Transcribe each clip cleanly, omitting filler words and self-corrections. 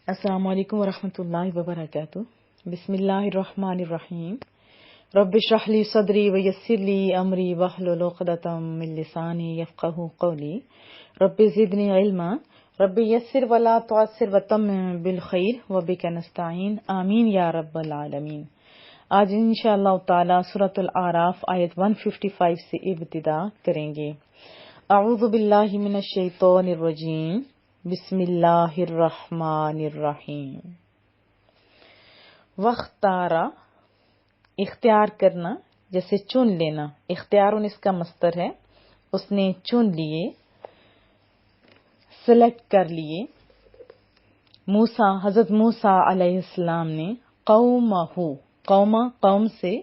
السلام علیکم ورحمۃ اللہ وبرکاتہ۔ بسم اللہ الرحمن الرحیم۔ رب اشرح لی صدری ویسر لی امری واحلل عقدۃ من لسانی یفقہوا قولی۔ رب زدنی علما، رب یسر ولا تعسر وتمم بالخیر وبک نستعین، آمین یا رب العالمین۔ آج انشاءاللہ تعالی سورۃ الاعراف آیت 155 سے ابتدا کریں گے۔ اعوذ باللہ من الشیطان الرجیم، بسم اللہ الرحمن الرحیم۔ وختارا، اختیار کرنا، جیسے چن لینا، اختیارن اس کا مصدر ہے، اس نے چن لیے، سلیکٹ کر لیے۔ موسیٰ، حضرت موسیٰ علیہ السلام نے قوم سے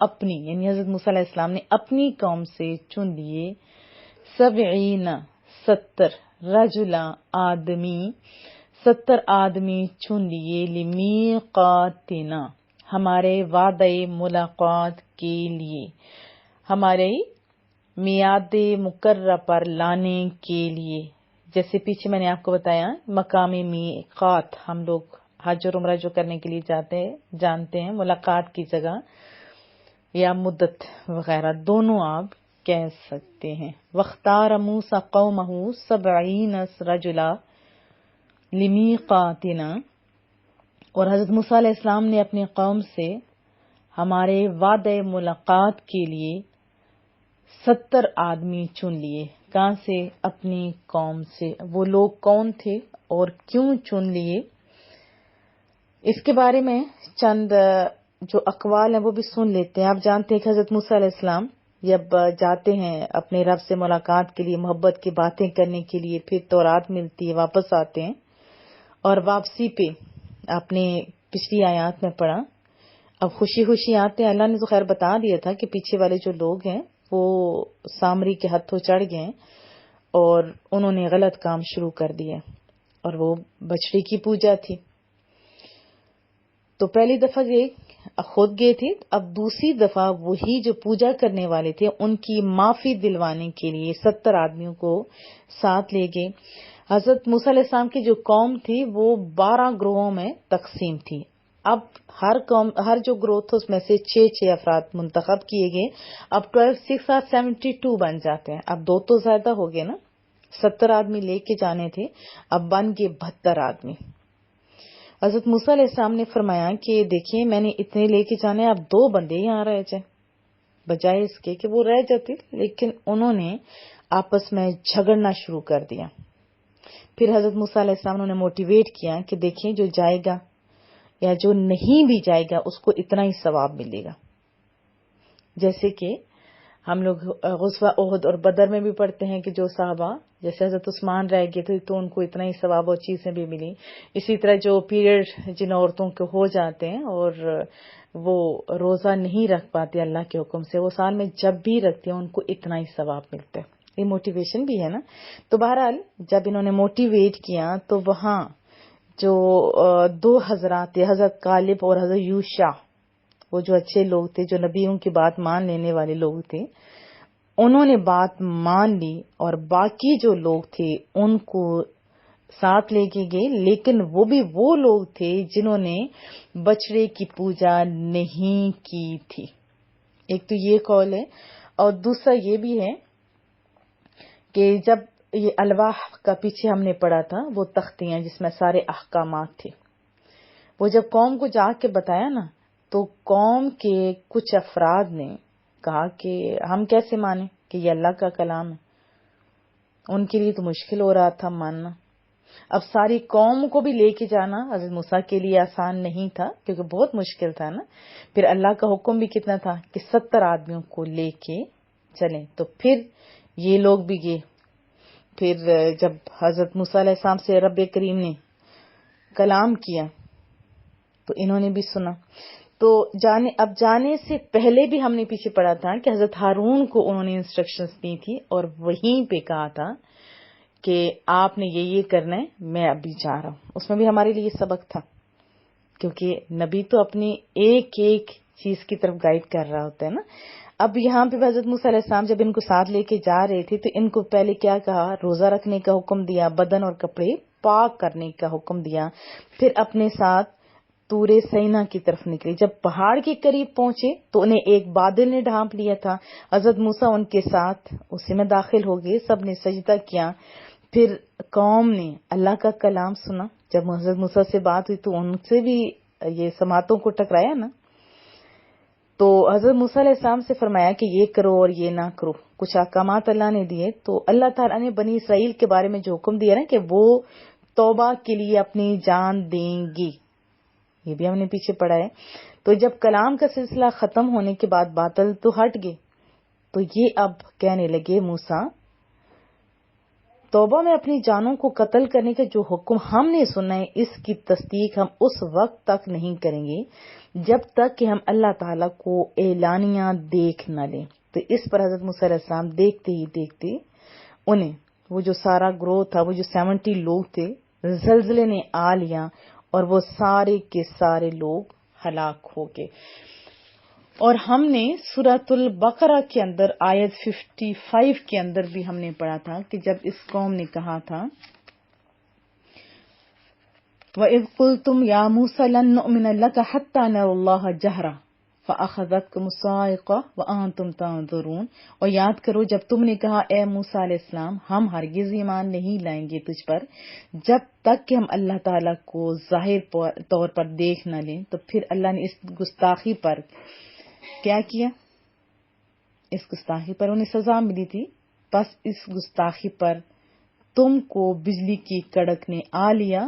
اپنی، یعنی حضرت موسیٰ علیہ السلام نے اپنی قوم سے چن لیے 70 رجلا آدمی 70 آدمی چن لیے، لمیقاتنا ہمارے وعدہ ملاقات کے لیے، ہمارے میعاد مقررہ پر لانے کے لیے۔ جیسے پیچھے میں نے آپ کو بتایا مقام میقات، ہم لوگ حج اور عمرہ جو کرنے کے لیے جانتے ہیں ملاقات کی جگہ یا مدت وغیرہ دونوں آپ کہہ سکتے ہیں۔ واختار موسیٰ قومہ 70 رجلا لمیقاتنا، اور حضرت موسیٰ علیہ السلام نے اپنی قوم سے ہمارے وعدہ ملاقات کے لیے 70 آدمی چن لیے۔ کہاں سے؟ اپنی قوم سے۔ وہ لوگ کون تھے اور کیوں چن لیے، اس کے بارے میں چند جو اقوال ہیں وہ بھی سن لیتے ہیں۔ آپ جانتے ہیں کہ حضرت موسیٰ علیہ السلام جب جاتے ہیں اپنے رب سے ملاقات کے لیے، محبت کی باتیں کرنے کے لیے، پھر تورات ملتی ہے، واپس آتے ہیں، اور واپسی پہ آپ نے پچھلی آیات میں پڑھا، اب خوشی خوشی آتے ہیں۔ اللہ نے تو خیر بتا دیا تھا کہ پیچھے والے جو لوگ ہیں وہ سامری کے ہتھوں چڑھ گئے اور انہوں نے غلط کام شروع کر دیا، اور وہ بچڑی کی پوجا تھی۔ تو پہلی دفعہ یہ خود گئے تھے، اب دوسری دفعہ وہی جو پوجا کرنے والے تھے ان کی معافی دلوانے کے لیے 70 آدمیوں کو ساتھ لے گئے۔ حضرت موسیٰ علیہ السلام کی جو قوم تھی وہ 12 گروہوں میں تقسیم تھی۔ اب ہر جو گروہ تھا اس میں سے 6 افراد منتخب کیے گئے۔ اب 12 6 اور 72 بن جاتے ہیں۔ اب 2 تو زیادہ ہو گئے نا، 70 آدمی لے کے جانے تھے، اب بن گئے 72 آدمی۔ حضرت موسیٰ علیہ السلام نے فرمایا کہ دیکھیں میں نے اتنے لے کے جانے، اب 2 بندے یہاں رہ جائیں، بجائے اس کے کہ وہ رہ جاتے، لیکن انہوں نے آپس میں جھگڑنا شروع کر دیا۔ پھر حضرت موسیٰ علیہ السلام نے موٹیویٹ کیا کہ دیکھیں جو جائے گا یا جو نہیں بھی جائے گا اس کو اتنا ہی ثواب ملے گا۔ جیسے کہ ہم لوگ غزوہ احد اور بدر میں بھی پڑھتے ہیں کہ جو صحابہ جیسے حضرت عثمان رہ گئے تھے تو ان کو اتنا ہی ثواب اور چیزیں بھی ملی۔ اسی طرح جو پیریڈ جن عورتوں کے ہو جاتے ہیں اور وہ روزہ نہیں رکھ پاتے اللہ کے حکم سے، وہ سال میں جب بھی رکھتے ہیں ان کو اتنا ہی ثواب ملتا ہے۔ یہ موٹیویشن بھی ہے نا۔ تو بہرحال جب انہوں نے موٹیویٹ کیا تو وہاں جو 2 حضرات تھے، حضرت کالب اور حضرت یوشع، وہ جو اچھے لوگ تھے، جو نبیوں کی بات مان لینے والے لوگ تھے، انہوں نے بات مان لی، اور باقی جو لوگ تھے ان کو ساتھ لے کے گئے، لیکن وہ بھی وہ لوگ تھے جنہوں نے بچڑے کی پوجا نہیں کی تھی۔ ایک تو یہ قول ہے، اور دوسرا یہ بھی ہے کہ جب یہ الواح کا پیچھے ہم نے پڑھا تھا، وہ تختیاں جس میں سارے احکامات تھے، وہ جب قوم کو جا کے بتایا نا تو قوم کے کچھ افراد نے کہا کہ ہم کیسے مانیں کہ یہ اللہ کا کلام ہے۔ ان کے لیے تو مشکل ہو رہا تھا ماننا۔ اب ساری قوم کو بھی لے کے جانا حضرت موسیٰ کے لیے آسان نہیں تھا، کیونکہ بہت مشکل تھا نا۔ پھر اللہ کا حکم بھی کتنا تھا کہ 70 آدمیوں کو لے کے چلیں، تو پھر یہ لوگ بھی گئے۔ پھر جب حضرت موسیٰ علیہ السلام سے رب کریم نے کلام کیا تو انہوں نے بھی سنا۔ تو جانے سے پہلے بھی ہم نے پیچھے پڑھا تھا کہ حضرت ہارون کو انہوں نے انسٹرکشنز دی تھی، اور وہیں پہ کہا تھا کہ آپ نے یہ کرنا ہے، میں ابھی جا رہا ہوں۔ اس میں بھی ہمارے لیے سبق تھا، کیونکہ نبی تو اپنی ایک چیز کی طرف گائیڈ کر رہا ہوتا ہے نا۔ اب یہاں پہ حضرت موسیٰ علیہ السلام جب ان کو ساتھ لے کے جا رہے تھے تو ان کو پہلے کیا کہا؟ روزہ رکھنے کا حکم دیا، بدن اور کپڑے پاک کرنے کا حکم دیا، پھر اپنے ساتھ طور سینا کی طرف نکلے۔ جب پہاڑ کے قریب پہنچے تو انہیں ایک بادل نے ڈھانپ لیا تھا۔ حضرت موسیٰ ان کے ساتھ اسی میں داخل ہو گئے، سب نے سجدہ کیا۔ پھر قوم نے اللہ کا کلام سنا۔ جب حضرت موسیٰ سے بات ہوئی تو ان سے بھی یہ سماعتوں کو ٹکرایا نا، تو حضرت موسیٰ علیہ السلام سے فرمایا کہ یہ کرو اور یہ نہ کرو، کچھ احکامات اللہ نے دیے۔ تو اللہ تعالیٰ نے بنی اسرائیل کے بارے میں جو حکم دیا نا کہ وہ توبہ کے لیے اپنی جان دیں گی، یہ بھی ہم نے پیچھے پڑھا ہے۔ تو جب کلام کا سلسلہ ختم ہونے کے بعد باطل تو ہٹ گئے، تو یہ اب کہنے لگے موسیٰ توبہ میں اپنی جانوں کو قتل کرنے کا جو حکم ہم نے سنا ہے، اس کی تصدیق ہم اس وقت تک نہیں کریں گے جب تک کہ ہم اللہ تعالیٰ کو اعلانیہ دیکھ نہ لیں۔ تو اس پر حضرت موسیٰ علیہ السلام دیکھتے ہی دیکھتے انہیں وہ جو سارا گروہ تھا، وہ جو 70 لوگ تھے، زلزلے نے آ لیا اور وہ سارے کے سارے لوگ ہلاک ہو گئے۔ اور ہم نے سورۃ البقرہ کے اندر آیت 55 کے اندر بھی ہم نے پڑھا تھا کہ جب اس قوم نے کہا تھا وَإِذْ قُلْتُمْ يَا مُوسَىٰ لَن نُّؤْمِنَ لَكَ حَتَّىٰ نَرَى اللَّهَ جَهْرَةً فَأَخَذَتْكُمُ الصَّاعِقَةُ وَأَنتُمْ تَنظُرُونَ۔ اور یاد کرو جب تم نے کہا اے موسیٰ علیہ السلام ہم ہرگز ایمان نہیں لائیں گے تجھ پر جب تک کہ ہم اللہ تعالیٰ کو ظاہر طور پر دیکھ نہ لیں۔ تو پھر اللہ نے اس گستاخی پر کیا کیا؟ اس گستاخی پر انہیں سزا ملی تھی، بس اس گستاخی پر تم کو بجلی کی کڑک نے آ لیا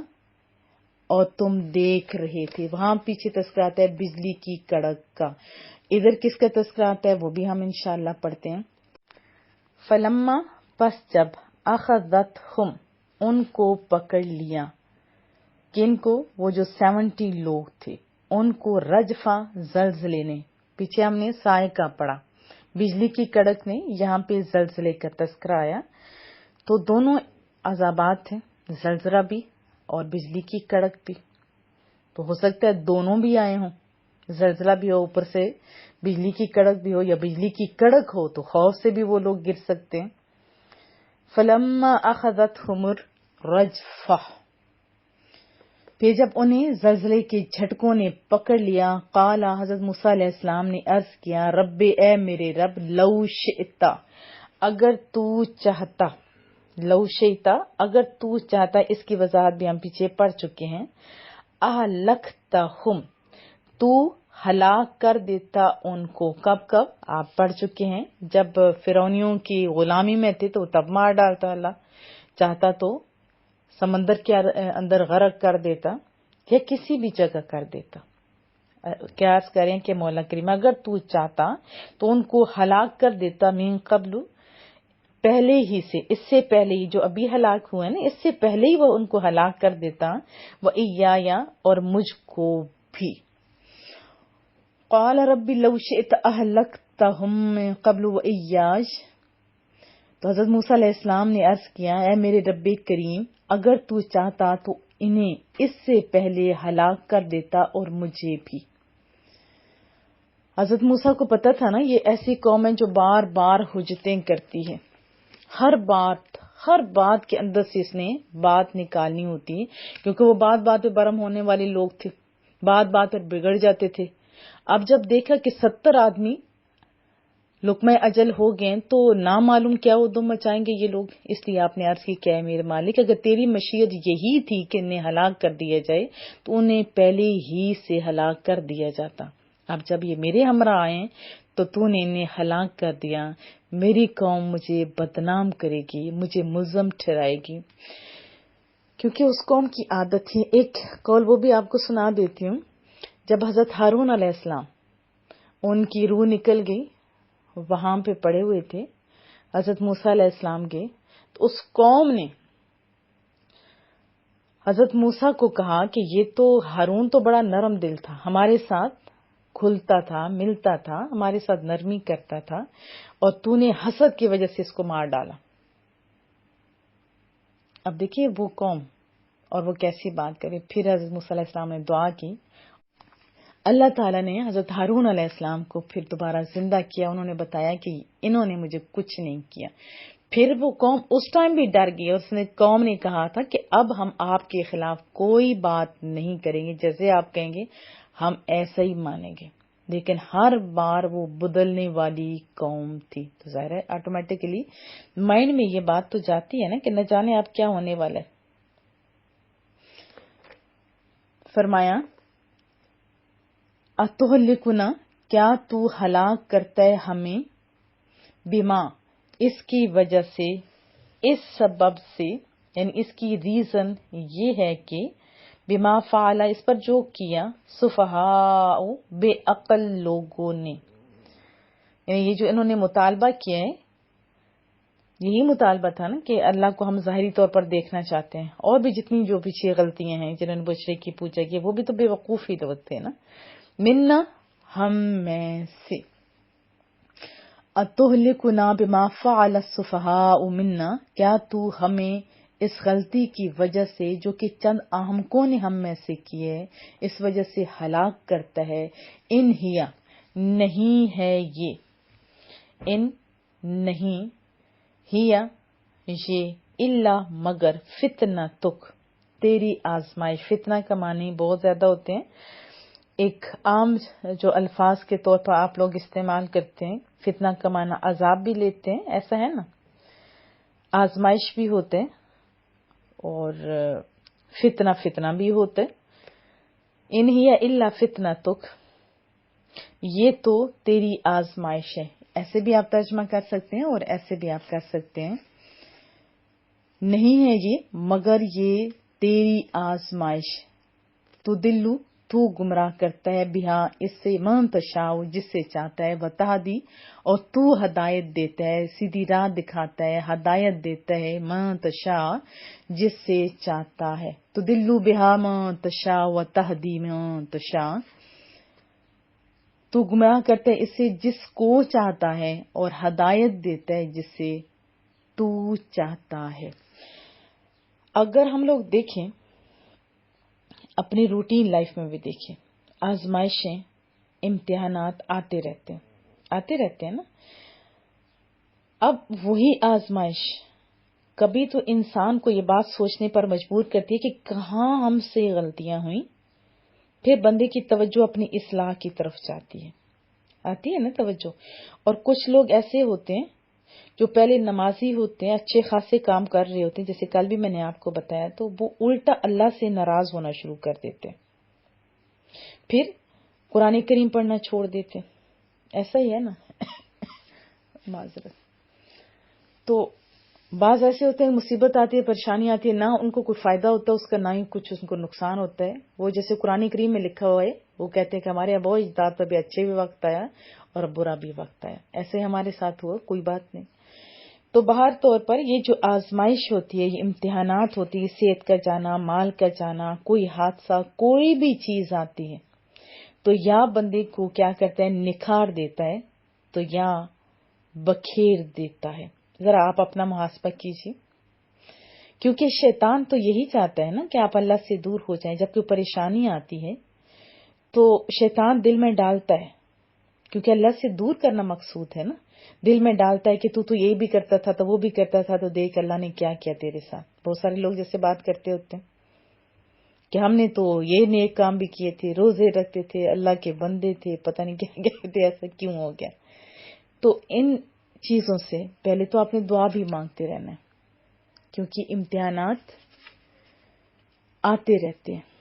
اور تم دیکھ رہے تھے۔ وہاں پیچھے تذکرہ آتا ہے بجلی کی کڑک کا، ادھر کس کا تذکرہ آتا ہے وہ بھی ہم انشاءاللہ پڑھتے ہیں۔ فلما پس جب اخذتہم ان کو پکڑ لیا، کن کو؟ وہ جو 70 لوگ تھے، ان کو رجفہ زلزلے نے، پیچھے ہم نے صاعقہ پڑھا، بجلی کی کڑک نے، یہاں پہ زلزلے کا تذکرہ آیا۔ تو دونوں عذابات ہیں، زلزلہ بھی اور بجلی کی کڑک بھی۔ تو ہو سکتا ہے دونوں بھی آئے ہوں، زلزلہ بھی ہو اوپر سے بجلی کی کڑک بھی ہو، یا بجلی کی کڑک ہو تو خوف سے بھی وہ لوگ گر سکتے ہیں۔ فلما اخذتہم الرجفہ پھر جب انہیں زلزلے کے جھٹکوں نے پکڑ لیا، قال حضرت موسیٰ علیہ السلام نے عرض کیا رب اے میرے رب لو شئتا اگر تو چاہتا، لو شئتا اگر تو چاہتا، اس کی وضاحت بھی ہم پیچھے پڑھ چکے ہیں۔ اہلکتہم تو ہلاک کر دیتا ان کو، کب کب آپ پڑھ چکے ہیں، جب فرعونیوں کی غلامی میں تھے تو تب مار ڈالتا اللہ، چاہتا تو سمندر کے اندر غرق کر دیتا یا کسی بھی جگہ کر دیتا۔ کیا عرض کریں کہ مولا کریم اگر تو چاہتا تو ان کو ہلاک کر دیتا، من قبل پہلے ہی سے، اس سے پہلے ہی جو ابھی ہلاک ہوئے نا، اس سے پہلے ہی وہ ان کو ہلاک کر دیتا، وَإِيَّايَ اور مجھ کو بھی۔ قال رب لو شئت اہلکتہم من قبل وإیاي تو حضرت موسیٰ علیہ السلام نے عرض کیا اے میرے رب کریم اگر تو چاہتا تو انہیں اس سے پہلے ہلاک کر دیتا اور مجھے بھی۔ حضرت موسیٰ کو پتا تھا نا یہ ایسی قوم ہے جو بار بار حجتیں کرتی ہے، ہر بات کے اندر سے اس نے بات نکالنی ہوتی ہے، کیونکہ وہ بات پہ برہم ہونے والے لوگ تھے، بات پر بگڑ جاتے تھے۔ اب جب دیکھا کہ 70 آدمی لقمہ اجل ہو گئے تو نہ معلوم کیا وہ دم مچائیں گے یہ لوگ، اس لیے آپ نے عرض کی کیا ہے میرے مالک اگر تیری مشیت یہی تھی کہ انہیں ہلاک کر دیا جائے تو انہیں پہلے ہی سے ہلاک کر دیا جاتا، اب جب یہ میرے ہمراہ آئے تو تو نے انہیں ہلاک کر دیا، میری قوم مجھے بدنام کرے گی، مجھے ملزم ٹھہرائے گی، کیونکہ اس قوم کی عادت تھی۔ ایک قول وہ بھی آپ کو سنا دیتی ہوں، جب حضرت ہارون علیہ السلام ان کی روح نکل گئی، وہاں پہ پڑے ہوئے تھے، حضرت موسیٰ علیہ السلام گئے تو اس قوم نے حضرت موسیٰ کو کہا کہ یہ تو ہارون تو بڑا نرم دل تھا، ہمارے ساتھ کھلتا تھا، ملتا تھا، ہمارے ساتھ نرمی کرتا تھا، اور تو نے حسد کی وجہ سے اس کو مار ڈالا۔ اب دیکھیے وہ قوم اور وہ کیسی بات کرے۔ پھر حضرت موسیٰ علیہ السلام نے دعا کی، اللہ تعالیٰ نے حضرت ہارون علیہ السلام کو پھر دوبارہ زندہ کیا، انہوں نے بتایا کہ انہوں نے مجھے کچھ نہیں کیا۔ پھر وہ قوم اس ٹائم بھی ڈر گئی اور اس نے قوم نے کہا تھا کہ اب ہم آپ کے خلاف کوئی بات نہیں کریں گے، جیسے آپ کہیں گے ہم ایسا ہی مانیں گے. لیکن ہر بار وہ بدلنے والی قوم تھی. تو ظاہر ہے آٹومیٹکلی مائنڈ میں یہ بات تو جاتی ہے نا کہ نہ جانے آپ کیا ہونے والا ہے. فرمایا اتہلکنا، کیا تو ہلاک کرتا ہے ہمیں، بما، اس کی وجہ سے، اس سبب سے، یعنی اس کی ریزن یہ ہے کہ بما فعل، اس پر جو کیا، سفہاء، بے عقل لوگوں نے، یعنی یہ جو انہوں نے مطالبہ کیا ہے، یہی مطالبہ تھا نا کہ اللہ کو ہم ظاہری طور پر دیکھنا چاہتے ہیں، اور بھی جتنی جو پیچھے غلطیاں ہیں جنہوں نے بچڑے کی پوجا کی وہ بھی تو بے وقوف ہی تو تھے نا. منا، ہم میں سے، اتہلکنا بما فعل السفہاء منا، کیا تو ہمیں اس غلطی کی وجہ سے جو کہ چند احمقوں نے ہم میں سے کی ہے اس وجہ سے ہلاک کرتا ہے. ان ہیا، نہیں ہے یہ، ان نہیں، ہیا یہ، الا مگر، فتنہ تک، تیری آزمائش. فتنہ کا معنی بہت زیادہ ہوتے ہیں. ایک عام جو الفاظ کے طور پر آپ لوگ استعمال کرتے ہیں، فتنہ کا معنی عذاب بھی لیتے ہیں، ایسا ہے نا، آزمائش بھی ہوتے ہیں اور فتنہ بھی ہوتا ہے. ان ہی الا فتنہ تک، یہ تو تیری آزمائش ہے. ایسے بھی آپ ترجمہ کر سکتے ہیں اور ایسے بھی آپ کر سکتے ہیں، نہیں ہے یہ مگر یہ تیری آزمائش. تو دلو، تو گمراہ کرتا ہے، بہا، اس سے، من تشاء، جس سے چاہتا ہے، وتہدی، اور تو ہدایت دیتا ہے، سیدھی راہ دکھاتا ہے، ہدایت دیتا ہے، من تشاء، جس سے چاہتا ہے. تو دلو بہا من تشاء وتہدی من تشاء، تو گمراہ کرتا ہے اس سے جس کو چاہتا ہے اور ہدایت دیتا ہے جس سے تو چاہتا ہے. اگر ہم لوگ دیکھیں اپنی روٹین لائف میں بھی دیکھیں، آزمائشیں، امتحانات آتے رہتے ہیں نا. اب وہی آزمائش کبھی تو انسان کو یہ بات سوچنے پر مجبور کرتی ہے کہ کہاں ہم سے غلطیاں ہوئیں، پھر بندے کی توجہ اپنی اصلاح کی طرف آتی ہے نا توجہ. اور کچھ لوگ ایسے ہوتے ہیں جو پہلے نمازی ہوتے ہیں، اچھے خاصے کام کر رہے ہوتے ہیں، جیسے کل بھی میں نے آپ کو بتایا، تو وہ الٹا اللہ سے ناراض ہونا شروع کر دیتے ہیں، پھر قرآن کریم پڑھنا چھوڑ دیتے ہیں. ایسا ہی ہے نا. معذرت. تو بعض ایسے ہوتے ہیں، مصیبت آتی ہے، پریشانی آتی ہے، نہ ان کو کوئی فائدہ ہوتا ہے اس کا، نہ ہی کچھ ان کو نقصان ہوتا ہے. وہ جیسے قرآن کریم میں لکھا ہوا ہے، وہ کہتے ہیں کہ ہمارے ابا اجداد پر بھی اچھے بھی وقت آیا اور برا بھی وقت آیا. ایسے ہمارے ساتھ ہوا، کوئی بات نہیں. تو بہر طور پر یہ جو آزمائش ہوتی ہے، یہ امتحانات ہوتی ہے، صحت کا جانا، مال کا جانا، کوئی حادثہ، کوئی بھی چیز آتی ہے تو یا بندے کو کیا کرتا ہے، نکھار دیتا ہے، تو یا بکھیر دیتا ہے. ذرا آپ اپنا محاسبہ کیجیے، کیونکہ شیطان تو یہی چاہتا ہے نا کہ آپ اللہ سے دور ہو جائیں. جب کوئی پریشانی آتی ہے تو شیطان دل میں ڈالتا ہے، کیونکہ اللہ سے دور کرنا مقصود ہے نا، دل میں ڈالتا ہے کہ تو یہ بھی کرتا تھا تو وہ بھی کرتا تھا، تو دیکھ اللہ نے کیا کیا تیرے ساتھ. بہت سارے لوگ جیسے بات کرتے ہوتے ہیں کہ ہم نے تو یہ نیک کام بھی کیے تھے، روزے رکھتے تھے، اللہ کے بندے تھے، پتہ نہیں کیا کہتے، ایسا کیوں ہو گیا. تو ان چیزوں سے پہلے تو آپ نے دعا بھی مانگتے رہنا ہے، کیونکہ امتحانات آتے رہتے ہیں.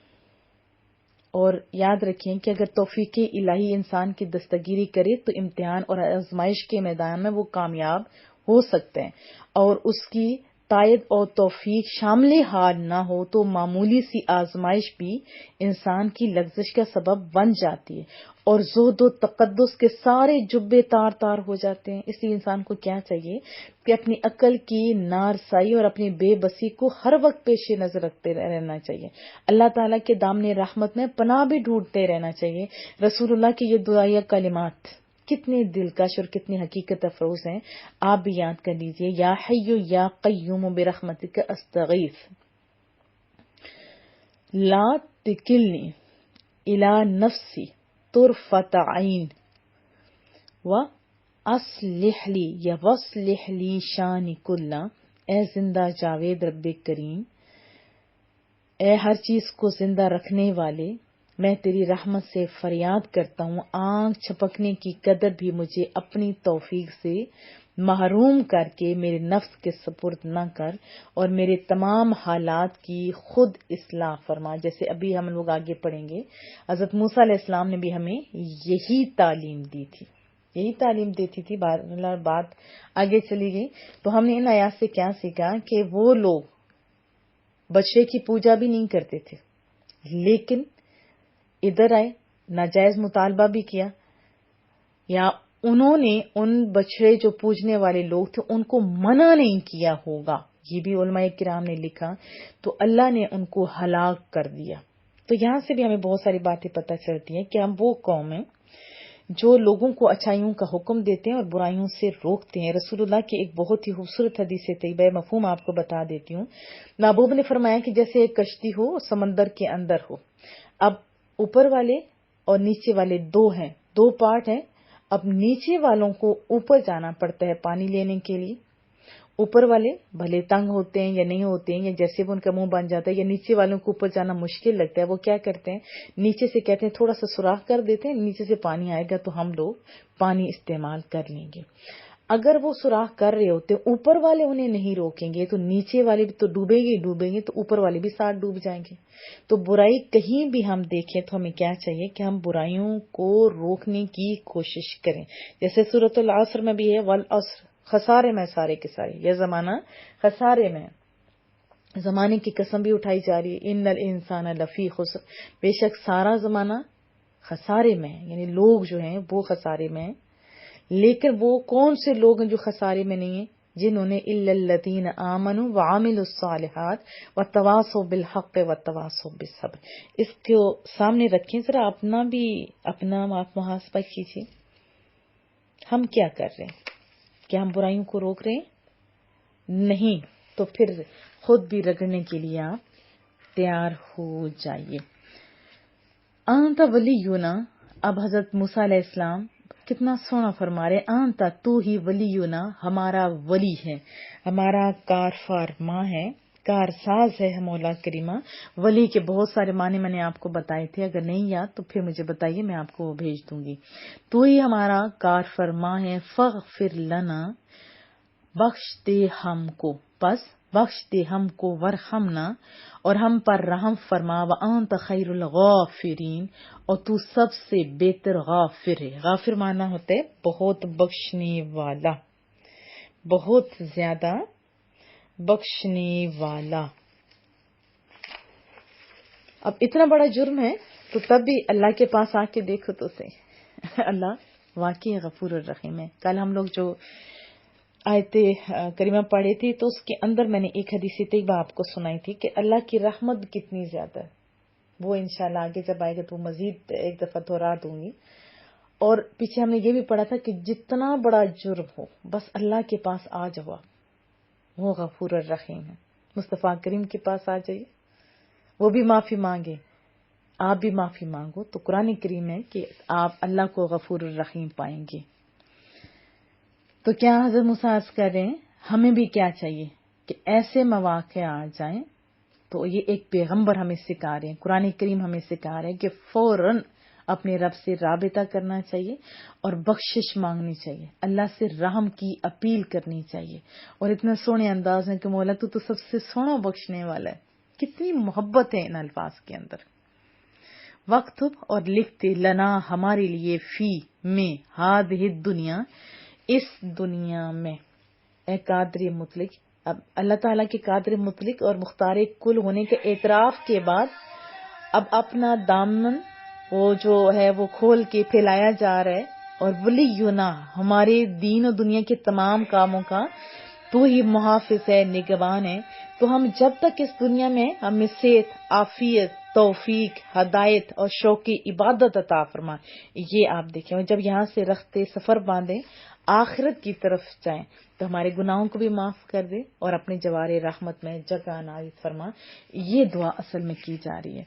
اور یاد رکھیں کہ اگر توفیق الہی انسان کی دستگیری کرے تو امتحان اور آزمائش کے میدان میں وہ کامیاب ہو سکتے ہیں، اور اس کی تائید اور توفیق شامل حال نہ ہو تو معمولی سی آزمائش بھی انسان کی لغزش کا سبب بن جاتی ہے اور زہد و تقدس کے سارے جبے تار تار ہو جاتے ہیں. اس لیے انسان کو کیا چاہیے کہ اپنی عقل کی نارسائی اور اپنی بے بسی کو ہر وقت پیش نظر رکھتے رہنا چاہیے. اللہ تعالیٰ کے دامن رحمت میں پناہ بھی ڈھونڈتے رہنا چاہیے. رسول اللہ کی یہ دعائیہ کلمات کتنے دلکش اور کتنی حقیقت افروز ہیں، آپ بھی یاد کر لیجئے. یا حی یا قیوم برحمتک استغیث، لا تکلنی الی نفسی طرفت عین اسلح لی یا وصلح لی شان کلّا، اے زندہ جاوید رب کریم، اے ہر چیز کو زندہ رکھنے والے، میں تیری رحمت سے فریاد کرتا ہوں، آنکھ چھپکنے کی قدر بھی مجھے اپنی توفیق سے محروم کر کے میرے نفس کے سپرد نہ کر، اور میرے تمام حالات کی خود اصلاح فرما۔ جیسے ابھی ہم لوگ آگے پڑھیں گے، حضرت موسیٰ علیہ السلام نے بھی ہمیں یہی تعلیم دی تھی، یہی تعلیم دیتی تھی۔ بات آگے چلی گئی تو ہم نے ان آیات سے کیا سیکھا کہ وہ لوگ بچے کی پوجا بھی نہیں کرتے تھے، لیکن ادھر آئے، ناجائز مطالبہ بھی کیا، یا انہوں نے ان بچڑے جو پوجنے والے لوگ تھے ان کو منع نہیں کیا ہوگا، یہ بھی علماء کرام نے لکھا، تو اللہ نے ان کو ہلاک کر دیا۔ تو یہاں سے بھی ہمیں بہت ساری باتیں پتہ چلتی ہیں کہ ہم وہ قوم ہیں جو لوگوں کو اچھائیوں کا حکم دیتے ہیں اور برائیوں سے روکتے ہیں۔ رسول اللہ کی ایک بہت ہی خوبصورت حدیث طیبہ مفہوم آپ کو بتا دیتی ہوں۔ محبوب نے فرمایا کہ جیسے ایک کشتی ہو سمندر کے اندر ہو، اب اوپر والے اور نیچے والے دو پارٹ ہیں، اب نیچے والوں کو اوپر جانا پڑتا ہے پانی لینے کے لیے، اوپر والے بھلے تنگ ہوتے ہیں یا نہیں ہوتے ہیں، یا جیسے وہ ان کا منہ بن جاتا ہے، یا نیچے والوں کو اوپر جانا مشکل لگتا ہے، وہ کیا کرتے ہیں، نیچے سے کہتے ہیں تھوڑا سا سوراخ کر دیتے ہیں، نیچے سے پانی آئے گا تو ہم لوگ پانی استعمال کر لیں گے۔ اگر وہ سوراخ کر رہے ہوتے اوپر والے انہیں نہیں روکیں گے تو نیچے والے بھی تو ڈوبیں گے تو اوپر والے بھی ساتھ ڈوب جائیں گے۔ تو برائی کہیں بھی ہم دیکھیں تو ہمیں کیا چاہیے کہ ہم برائیوں کو روکنے کی کوشش کریں۔ جیسے سورۃ العصر میں بھی ہے، والعصر، خسارے میں سارے کے سارے، یہ زمانہ خسارے میں، زمانے کی قسم بھی اٹھائی جا رہی ہے، ان الانسان لفی خسر، بے شک سارا زمانہ خسارے میں ہے، یعنی لوگ جو ہیں وہ خسارے میں ہیں۔ لیکن وہ کون سے لوگ ہیں جو خسارے میں نہیں ہیں؟ جنہوں نے الا الذین آمنوا وعملوا الصالحات وتواصوا بالحق وتواصوا بالصبر۔ اس کو سامنے رکھیں، ذرا اپنا محاسبہ کیجیے، ہم کیا کر رہے ہیں؟ کیا ہم برائیوں کو روک رہے ہیں؟ نہیں، تو پھر خود بھی رگڑنے کے لیے آپ تیار ہو جائیے۔ انت ولینا، اب حضرت موسیٰ علیہ السلام کتنا سونا فرما رہے، انت، تو ہی ولینا، ہمارا ولی ہے، ہمارا کار فرما ہے، کار ساز ہے مولا کریمہ۔ ولی کے بہت سارے معنی میں نے آپ کو بتائے تھے، اگر نہیں یاد تو پھر مجھے بتائیے، میں آپ کو وہ بھیج دوں گی۔ تو ہی ہمارا کار فرما ہے، فاغفر لنا، بخش دے ہم کو، پس بخش دے ہم کو، ورحمنا، اور ہم پر رحم فرما، وانت خیر الغافرین، اور تو سب سے بہتر غافر ہے۔ غافر معنی ہوتا ہے بہت بخشنے والا، بہت زیادہ بخشنے والا۔ اب اتنا بڑا جرم ہے تو تب بھی اللہ کے پاس آ کے دیکھو تو صحیح، اللہ واقعی غفور الرحیم ہے۔ کل ہم لوگ جو آیت کریمہ پڑھی تھی تو اس کے اندر میں نے ایک حدیث طیبہ آپ کو سنائی تھی کہ اللہ کی رحمت کتنی زیادہ ہے، وہ انشاءاللہ آگے جب آئے گا تو مزید ایک دفعہ دہرا دوں گی۔ اور پیچھے ہم نے یہ بھی پڑھا تھا کہ جتنا بڑا جرم ہو بس اللہ کے پاس آ جاؤ، وہ غفور الرحیم ہے۔ مصطفیٰ کریم کے پاس آ جائیے، وہ بھی معافی مانگے، آپ بھی معافی مانگو، تو قرآن کریم ہے کہ آپ اللہ کو غفور الرحیم پائیں گے۔ تو کیا حضرت موسیٰ عرض کر رہے ہیں ہمیں بھی کیا چاہیے کہ ایسے مواقع آ جائیں تو یہ ایک پیغمبر ہمیں سکھا رہے ہیں، قرآن کریم ہمیں سکھا رہے ہیں کہ فوراً اپنے رب سے رابطہ کرنا چاہیے اور بخشش مانگنی چاہیے، اللہ سے رحم کی اپیل کرنی چاہیے۔ اور اتنے سونے انداز ہیں کہ مولا تو سب سے سونا بخشنے والا ہے، کتنی محبت ہے ان الفاظ کے اندر۔ وقتب، اور لکھتے، لنا، ہمارے لیے، فی، میں، ہادہ دنیا، اس دنیا میں، اے قادر مطلق۔ اب اللہ تعالیٰ کے قادر مطلق اور مختار کل ہونے کے اعتراف کے بعد اب اپنا دامن وہ جو ہے وہ کھول کے پھیلایا جا رہا ہے، اور ولینا، ہمارے دین اور دنیا کے تمام کاموں کا تو ہی محافظ ہے، نگہبان ہے. تو ہم جب تک اس دنیا میں ہمیں صحت، عافیت، توفیق، ہدایت اور شوق عبادت عطا فرما. یہ آپ دیکھیں، اور جب یہاں سے رختے سفر باندھیں، آخرت کی طرف جائیں تو ہمارے گناہوں کو بھی معاف کر دے اور اپنے جوارِ رحمت میں جگہ عنایت فرما. یہ دعا اصل میں کی جا رہی ہے.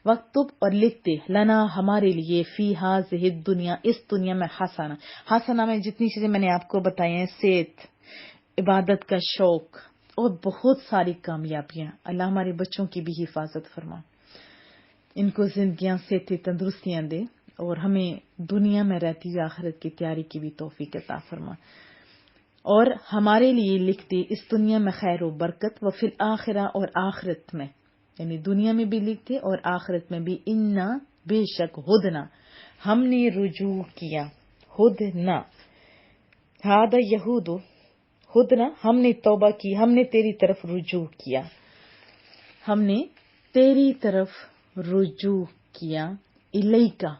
وقتب اور لکھتے لنا ہمارے لیے فی ہذہ دنیا، اس دنیا میں حسنہ. حسنہ میں جتنی چیزیں میں نے آپ کو بتائی ہیں، صحت، عبادت کا شوق اور بہت ساری کامیابیاں. اللہ ہمارے بچوں کی بھی حفاظت فرما، ان کو زندگیاں صحت تندرستیاں دے اور ہمیں دنیا میں رہتی ہوئی آخرت کی تیاری کی بھی توفیق عطا فرما. اور ہمارے لیے لکھ دے اس دنیا میں خیر و برکت، و فی الآخرہ، اور آخرت میں، یعنی دنیا میں بھی لکھ دے اور آخرت میں بھی. انا، بے شک، ہدنا، ہم نے رجوع کیا. ہدنا، ہادہ یہود، ہدنا، ہم نے توبہ کی، ہم نے تیری طرف رجوع کیا. ہم نے تیری طرف رجوع کیا. الیکا،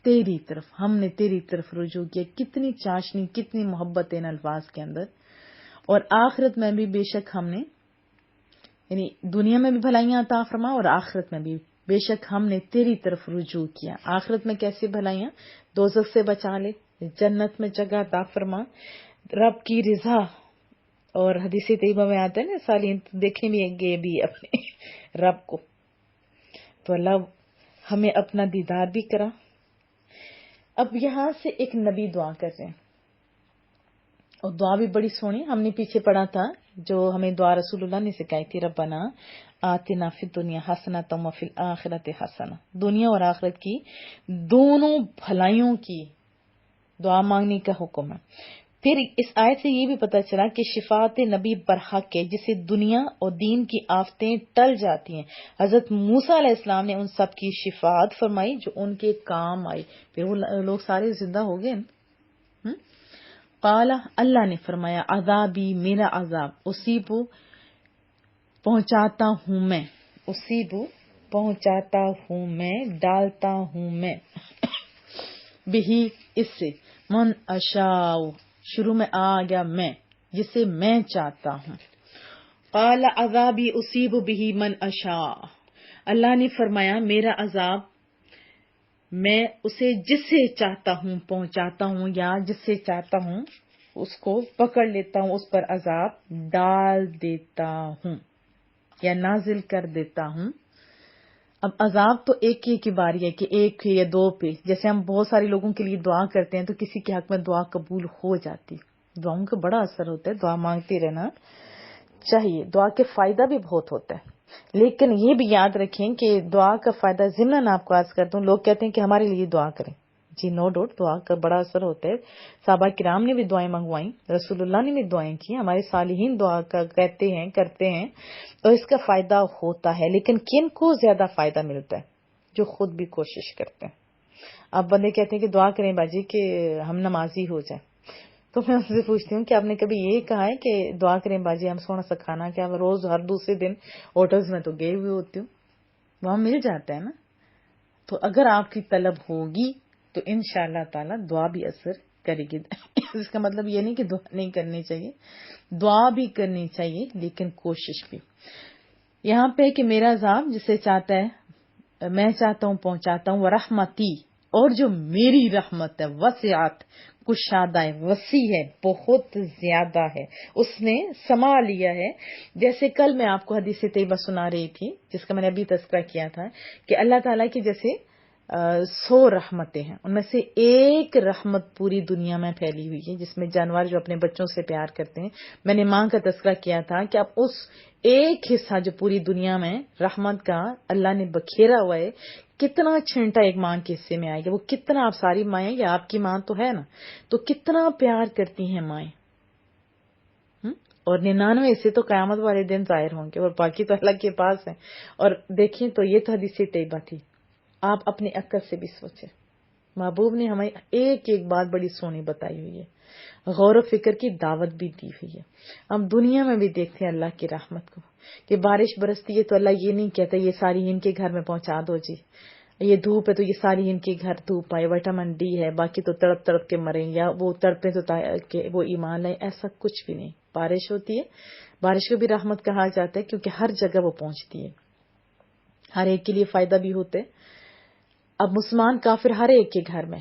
تیری طرف، ہم نے تیری طرف رجوع کیا. کتنی چاشنی، کتنی محبت ان الفاظ کے اندر. اور آخرت میں بھی بے شک ہم نے، یعنی دنیا میں بھی بھلائیاں عطا فرما اور آخرت میں بھی بے شک ہم نے تیری طرف رجوع کیا. آخرت میں کیسی بھلائیاں؟ دوزخ سے بچا لے، جنت میں جگہ عطا فرما، رب کی رضا. اور حدیث طیبہ میں آتا ہے نا، صالحین دیکھیں بھی گے بھی اپنے رب کو. تو اللہ ہمیں اپنا دیدار بھی کرا. اب یہاں سے ایک نبی دعا کر رہے ہیں اور دعا بھی بڑی سونی. ہم نے پیچھے پڑھا تھا جو ہمیں دعا رسول اللہ نے سکھائی تھی، ربنا آتنا فی الدنیا حسنۃ وفی الآخرۃ حسنہ. دنیا اور آخرت کی دونوں بھلائیوں کی دعا مانگنے کا حکم ہے. پھر اس آیت سے یہ بھی پتہ چلا کہ شفاعت نبی برحق ہے، جسے دنیا اور دین کی آفتیں ٹل جاتی ہیں. حضرت موسیٰ علیہ السلام نے ان سب کی شفاعت فرمائی جو ان کے کام آئی. پھر وہ لوگ سارے زندہ ہو گئے. قال، اللہ نے فرمایا، عذابی، میرا عذاب، اصیبو، پہنچاتا ہوں میں، اصیبو، پہنچاتا ہوں میں، ڈالتا ہوں میں، بہی، اس سے، من اشاؤ، شروع میں آ گیا میں، جسے میں چاہتا ہوں. قال عذابی اصیب بہ من اشاء، اللہ نے فرمایا میرا عذاب میں اسے جسے چاہتا ہوں پہنچاتا ہوں، یا جس سے چاہتا ہوں اس کو پکڑ لیتا ہوں، اس پر عذاب ڈال دیتا ہوں یا نازل کر دیتا ہوں. اب عذاب تو ایک کی باری ہے کہ ایک یا دو پہ، جیسے ہم بہت سارے لوگوں کے لیے دعا کرتے ہیں تو کسی کے حق میں دعا قبول ہو جاتی. دعاؤں کا بڑا اثر ہوتا ہے، دعا مانگتے رہنا چاہیے. دعا کے فائدہ بھی بہت ہوتا ہے، لیکن یہ بھی یاد رکھیں کہ دعا کا فائدہ ضمن آپ کو عرض کرتا ہوں. لوگ کہتے ہیں کہ ہمارے لیے دعا کریں. جی نو ڈاؤٹ دعا کا بڑا اثر ہوتا ہے. صحابہ کرام نے بھی دعائیں منگوائیں، رسول اللہ نے بھی دعائیں کی، ہمارے صالحین دعا کا کہتے ہیں، کرتے ہیں، تو اس کا فائدہ ہوتا ہے. لیکن کن کو زیادہ فائدہ ملتا ہے؟ جو خود بھی کوشش کرتے ہیں. اب بندے کہتے ہیں کہ دعا کریں باجی کہ ہم نمازی ہو جائیں، تو میں ان سے پوچھتی ہوں کہ آپ نے کبھی یہ کہا ہے کہ دعا کریں باجی ہم سونا سا کھانا؟ کیا روز ہر دوسرے دن ہوٹلز میں تو گئے ہوئے ہوتی ہوں، وہاں مل جاتا ہے نا. تو اگر آپ کی طلب ہوگی تو انشاءاللہ تعالی دعا بھی اثر کرے گی. اس کا مطلب یہ نہیں کہ دعا نہیں کرنی چاہیے، دعا بھی کرنی چاہیے، لیکن کوشش بھی. یہاں پہ کہ میرا عذاب جسے چاہتا ہے میں چاہتا ہوں پہنچاتا ہوں، ورحمتی، اور جو میری رحمت ہے، وسعت، کشادہ ہے، وسیع ہے، بہت زیادہ ہے، اس نے سما لیا ہے. جیسے کل میں آپ کو حدیث طیبہ سنا رہی تھی جس کا میں نے ابھی تذکرہ کیا تھا کہ اللہ تعالیٰ کی جیسے 100 رحمتیں ہیں، ان میں سے ایک رحمت پوری دنیا میں پھیلی ہوئی ہے، جس میں جانور جو اپنے بچوں سے پیار کرتے ہیں. میں نے ماں کا تذکرہ کیا تھا کہ اب اس ایک حصہ جو پوری دنیا میں رحمت کا اللہ نے بکھیرا ہوا ہے، کتنا چھنٹا ایک ماں کے حصے میں آئے گا. وہ کتنا، آپ ساری مائیں یا آپ کی ماں تو ہے نا، تو کتنا پیار کرتی ہیں مائیں. اور 99 حصے تو قیامت والے دن ظاہر ہوں گے اور باقی تو اللہ کے پاس ہیں. اور دیکھیں تو یہ تو حدیث طیبہ تھی. آپ اپنی عقل سے بھی سوچیں، محبوب نے ہمیں ایک ایک بات بڑی سونی بتائی ہوئی ہے، غور و فکر کی دعوت بھی دی ہوئی ہے. ہم دنیا میں بھی دیکھتے ہیں اللہ کی رحمت کو کہ بارش برستی ہے تو اللہ یہ نہیں کہتا یہ ساری ان کے گھر میں پہنچا دو جی، یہ دھوپ ہے تو یہ ساری ان کے گھر دھوپ آئے، وٹامن ڈی ہے باقی تو تڑپ تڑپ کے مریں، یا وہ تڑپیں تو کہ وہ ایمان لائیں. ایسا کچھ بھی نہیں. بارش ہوتی ہے، بارش کو بھی رحمت کہا جاتا ہے کیونکہ ہر جگہ وہ پہنچتی ہے، ہر ایک کے لیے فائدہ بھی ہوتا ہے۔ اب مسلمان کافر ہر ایک کے گھر میں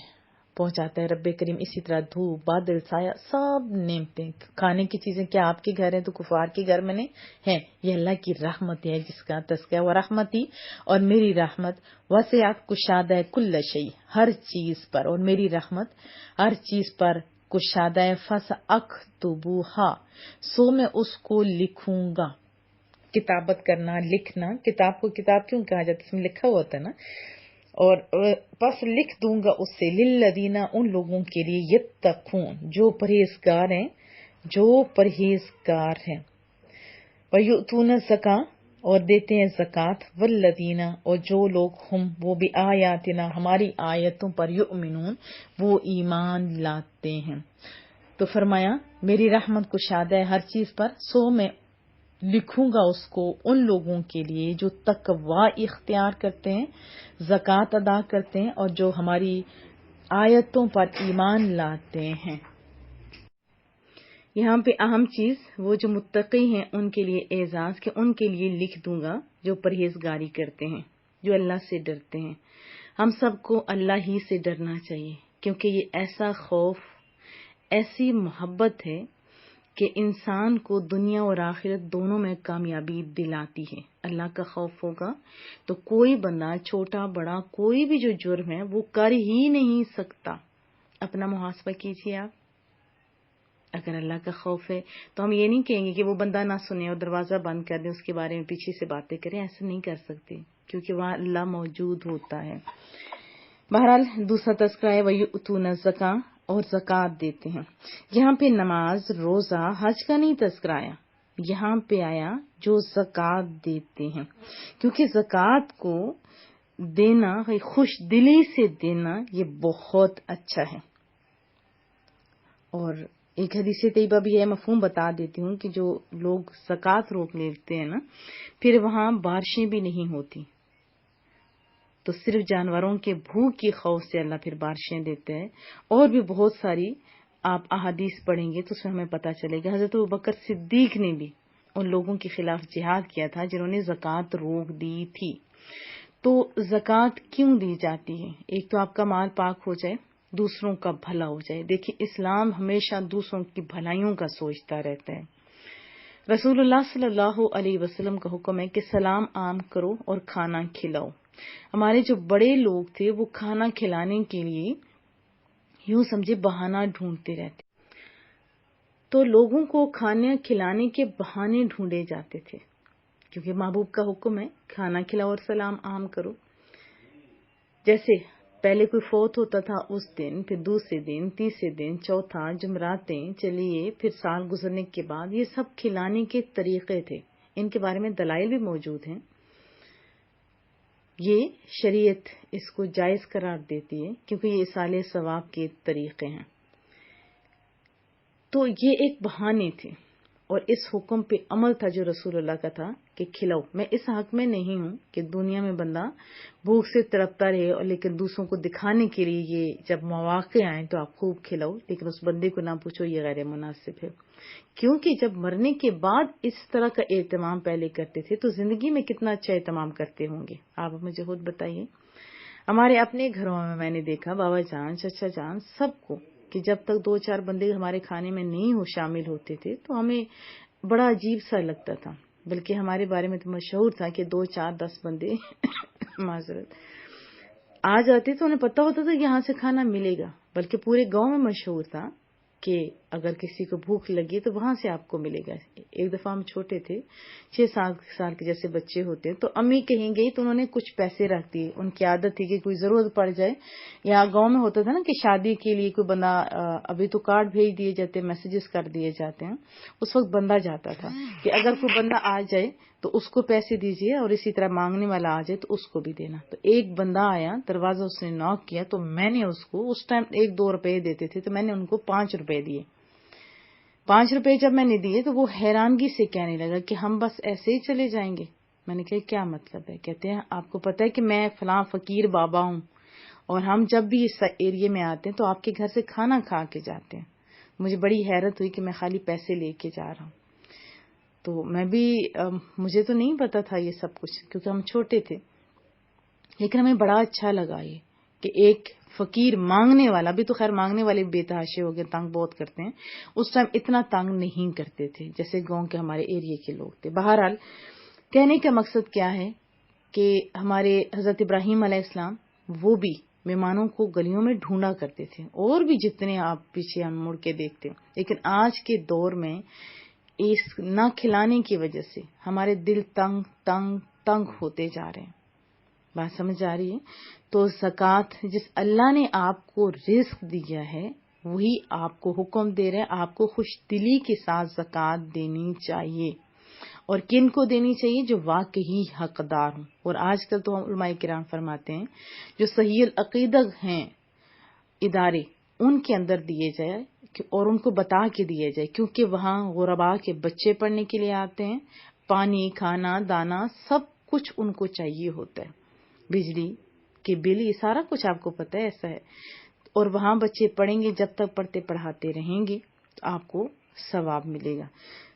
پہنچاتا ہے رب کریم، اسی طرح دھوپ، بادل، سایہ، سب نعمتیں، کھانے کی چیزیں کیا آپ کے گھر ہیں تو کفار کے گھر میں نہیں ہے، یہ اللہ کی رحمت ہے جس کا تذکرہ، وہ رحمتی، اور میری رحمت وسعت کشادہ ہے کل شیء، ہر چیز پر، اور میری رحمت ہر چیز پر کشادہ ہے، فساکتبوہا، سو میں اس کو لکھوں گا۔ کتابت کرنا، لکھنا، کتاب کو کتاب کیوں کہا جاتا ہے؟ اس میں لکھا ہوا ہوتا ہے نا، اور پس لکھ دوں گا اس سے، للذین، ان لوگوں کے لیے، یتقون، جو پرہیزگار ہیں، جو پرہیزگار ہیں، ویؤتون الزکاۃ، اور دیتے ہیں زکوٰۃ، والذین، اور جو لوگ ہم وہ بآیاتنا، ہماری آیتوں پر، یؤمنون، وہ ایمان لاتے ہیں۔ تو فرمایا میری رحمت کشادہ ہے ہر چیز پر، سو میں لکھوں گا اس کو ان لوگوں کے لیے جو تقوی اختیار کرتے ہیں، زکوٰۃ ادا کرتے ہیں، اور جو ہماری آیتوں پر ایمان لاتے ہیں۔ یہاں پہ اہم چیز وہ جو متقی ہیں ان کے لیے اعزاز، کہ ان کے لیے لکھ دوں گا جو پرہیزگاری کرتے ہیں، جو اللہ سے ڈرتے ہیں۔ ہم سب کو اللہ ہی سے ڈرنا چاہیے، کیونکہ یہ ایسا خوف، ایسی محبت ہے کہ انسان کو دنیا اور آخرت دونوں میں کامیابی دلاتی ہے۔ اللہ کا خوف ہوگا تو کوئی بندہ، چھوٹا بڑا، کوئی بھی جو جرم ہے وہ کر ہی نہیں سکتا۔ اپنا محاسبہ کیجیے آپ، اگر اللہ کا خوف ہے تو ہم یہ نہیں کہیں گے کہ وہ بندہ نہ سنے اور دروازہ بند کر دیں، اس کے بارے میں پیچھے سے باتیں کریں، ایسا نہیں کر سکتے کیونکہ وہاں اللہ موجود ہوتا ہے۔ بہرحال دوسرا تذکرہ ہے وَيُؤْتُونَ الزَّكَاةَ، اور زکوٰۃ دیتے ہیں۔ یہاں پہ نماز، روزہ، حج کا نہیں تذکرہ آیا، یہاں پہ آیا جو زکوٰۃ دیتے ہیں، کیونکہ زکوٰۃ کو دینا، خوش دلی سے دینا، یہ بہت اچھا ہے۔ اور ایک حدیث طیبہ بھی ہے، مفہوم بتا دیتی ہوں، کہ جو لوگ زکوٰۃ روک لیتے ہیں نا، پھر وہاں بارشیں بھی نہیں ہوتی، تو صرف جانوروں کے بھوک کی خوف سے اللہ پھر بارشیں دیتے ہیں۔ اور بھی بہت ساری آپ احادیث پڑھیں گے تو اس میں ہمیں پتہ چلے گا۔ حضرت ابوبکر صدیق نے بھی ان لوگوں کے خلاف جہاد کیا تھا جنہوں نے زکوٰۃ روک دی تھی۔ تو زکوٰۃ کیوں دی جاتی ہے؟ ایک تو آپ کا مال پاک ہو جائے، دوسروں کا بھلا ہو جائے۔ دیکھیں اسلام ہمیشہ دوسروں کی بھلائیوں کا سوچتا رہتا ہے۔ رسول اللہ صلی اللہ علیہ وسلم کا حکم ہے کہ سلام عام کرو اور کھانا کھلاؤ۔ ہمارے جو بڑے لوگ تھے وہ کھانا کھلانے کے لیے یوں سمجھے بہانہ ڈھونڈتے رہتے، تو لوگوں کو کھانا کھلانے کے بہانے ڈھونڈے جاتے تھے، کیونکہ محبوب کا حکم ہے کھانا کھلاؤ اور سلام عام کرو۔ جیسے پہلے کوئی فوت ہوتا تھا اس دن، پھر دوسرے دن، تیسرے دن، چوتھا، جمعراتیں، چلیے پھر سال گزرنے کے بعد، یہ سب کھلانے کے طریقے تھے، ان کے بارے میں دلائل بھی موجود ہیں۔ یہ شریعت اس کو جائز قرار دیتی ہے کیونکہ یہ ایصال ثواب کے طریقے ہیں۔ تو یہ ایک بہانے تھے، اور اس حکم پہ عمل تھا جو رسول اللہ کا تھا کہ کھلاؤ۔ میں اس حق میں نہیں ہوں کہ دنیا میں بندہ بھوک سے تڑپتا رہے، اور لیکن دوسروں کو دکھانے کے لیے یہ جب مواقع آئیں تو آپ خوب کھلاؤ، لیکن اس بندے کو نہ پوچھو، یہ غیر مناسب ہے۔ کیونکہ جب مرنے کے بعد اس طرح کا اہتمام پہلے کرتے تھے تو زندگی میں کتنا اچھا اہتمام کرتے ہوں گے، آپ مجھے خود بتائیے۔ ہمارے اپنے گھروں میں نے دیکھا بابا جان، چچا جان، سب کو، کہ جب تک 2-4 بندے ہمارے کھانے میں نہیں شامل ہوتے تھے تو ہمیں بڑا عجیب سا لگتا تھا، بلکہ ہمارے بارے میں تو مشہور تھا کہ 2-4-10 بندے معذرت آ جاتے تو انہیں پتہ ہوتا تھا کہ یہاں سے کھانا ملے گا، بلکہ پورے گاؤں میں مشہور تھا کہ اگر کسی کو بھوک لگی تو وہاں سے آپ کو ملے گا۔ ایک دفعہ ہم چھوٹے تھے، 6-7 سال کے جیسے بچے ہوتے ہیں، تو امی کہیں گئی تو انہوں نے کچھ پیسے رکھ دیے، ان کی عادت تھی کہ کوئی ضرورت پڑ جائے، یا گاؤں میں ہوتا تھا نا کہ شادی کے لیے کوئی بندہ، ابھی تو کارڈ بھیج دیے جاتے ہیں، میسیجز کر دیے جاتے ہیں، اس وقت بندہ جاتا تھا کہ اگر کوئی بندہ آ جائے تو اس کو پیسے دیجیے، اور اسی طرح مانگنے والا آ جائے تو اس کو بھی دینا۔ تو ایک بندہ آیا، دروازہ اس نے ناک کیا، تو میں نے اس کو، اس ٹائم 1-2 روپے دیتے تھے، تو میں نے ان کو 5 روپے دیے۔ 5 روپے جب میں نے دیے تو وہ حیرانگی سے کہنے لگا کہ ہم بس ایسے ہی چلے جائیں گے۔ میں نے کہا کیا مطلب ہے؟ کہتے ہیں آپ کو پتہ ہے کہ میں فلاں فقیر بابا ہوں، اور ہم جب بھی اس ایریے میں آتے ہیں تو آپ کے گھر سے کھانا کھا کے جاتے ہیں، مجھے بڑی حیرت ہوئی کہ میں خالی پیسے لے کے جا رہا ہوں. تو میں بھی مجھے تو نہیں پتا تھا یہ سب کچھ کیونکہ ہم چھوٹے تھے، لیکن ہمیں بڑا اچھا لگا یہ کہ ایک فقیر مانگنے والا، بھی تو خیر مانگنے والے بے تحاشے ہو گئے، تنگ بہت کرتے ہیں، اس ٹائم اتنا تنگ نہیں کرتے تھے جیسے گاؤں کے ہمارے ایریے کے لوگ تھے. بہرحال کہنے کا مقصد کیا ہے کہ ہمارے حضرت ابراہیم علیہ السلام وہ بھی مہمانوں کو گلیوں میں ڈھونڈا کرتے تھے، اور بھی جتنے آپ پیچھے ہم مڑ کے دیکھتے، لیکن آج کے دور میں اس نہ کھلانے کی وجہ سے ہمارے دل تنگ تنگ تنگ ہوتے جا رہے ہیں. بات سمجھ آ رہی ہے؟ تو زکوٰۃ جس اللہ نے آپ کو رزق دیا ہے وہی آپ کو حکم دے رہے ہیں، آپ کو خوش دلی کے ساتھ زکوٰۃ دینی چاہیے. اور کن کو دینی چاہیے؟ جو واقعی حقدار ہوں. اور آج کل تو علماء کرام فرماتے ہیں جو صحیح العقیدہ ہیں ادارے، ان کے اندر دیے جائے اور ان کو بتا کے دیے جائے، کیونکہ وہاں غربا کے بچے پڑھنے کے لیے آتے ہیں، پانی کھانا دانا سب کچھ ان کو چاہیے ہوتا ہے، بجلی کے بل، یہ سارا کچھ آپ کو پتہ ہے ایسا ہے. اور وہاں بچے پڑھیں گے، جب تک پڑھتے پڑھاتے رہیں گے تو آپ کو ثواب ملے گا.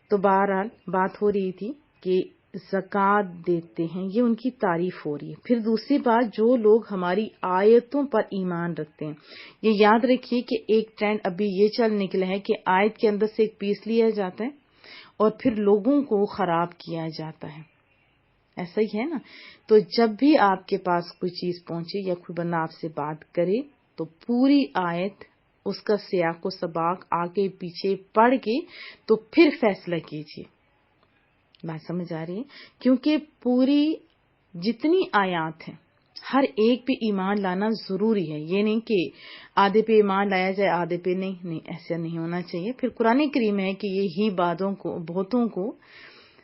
تو بہرحال بات ہو رہی تھی کہ زکوٰۃ دیتے ہیں، یہ ان کی تعریف ہو رہی ہے. پھر دوسری بات، جو لوگ ہماری آیتوں پر ایمان رکھتے ہیں، یہ یاد رکھیے کہ ایک ٹرینڈ ابھی یہ چل نکلا ہے کہ آیت کے اندر سے ایک پیس لیا جاتا ہے اور پھر لوگوں کو خراب کیا جاتا ہے. ایسا ہی ہے نا؟ تو جب بھی آپ کے پاس کوئی چیز پہنچے یا کوئی بندہ آپ سے بات کرے تو پوری آیت، اس کا سیاق و سباق آگے پیچھے پڑھ کے تو پھر فیصلہ کیجیے. بات سمجھ آ رہی ہے؟ کیونکہ پوری جتنی آیات ہیں ہر ایک پہ ایمان لانا ضروری ہے. یہ نہیں کہ آدھے پہ ایمان لایا جائے آدھے پہ نہیں، ایسا نہیں ہونا چاہیے. پھر قرآن کریم ہے کہ یہی بہتوں کو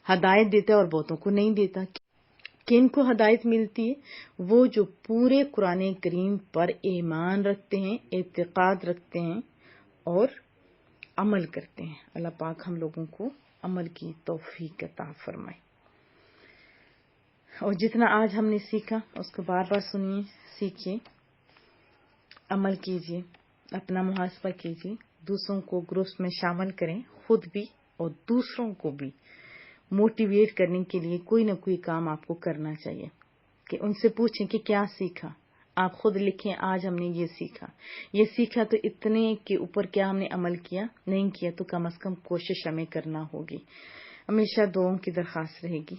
ہدایت دیتا ہے اور بہتوں کو نہیں دیتا. کن کو ہدایت ملتی ہے؟ وہ جو پورے قرآن کریم پر ایمان رکھتے ہیں، اعتقاد رکھتے ہیں اور عمل کرتے ہیں. اللہ پاک ہم لوگوں کو عمل کی توفیق عطا فرمائے. اور جتنا آج ہم نے سیکھا اس کو بار بار سنیے، سیکھیے، عمل کیجیے، اپنا محاسبہ کیجیے، دوسروں کو گروپس میں شامل کریں، خود بھی اور دوسروں کو بھی موٹیویٹ کرنے کے لیے کوئی نہ کوئی کام آپ کو کرنا چاہیے. کہ ان سے پوچھیں کہ کیا سیکھا، آپ خود لکھیں آج ہم نے یہ سیکھا تو اتنے کے اوپر کیا ہم نے عمل کیا، نہیں کیا تو کم از کم کوشش ہمیں کرنا ہوگی. ہمیشہ دعاؤں کی درخواست رہے گی.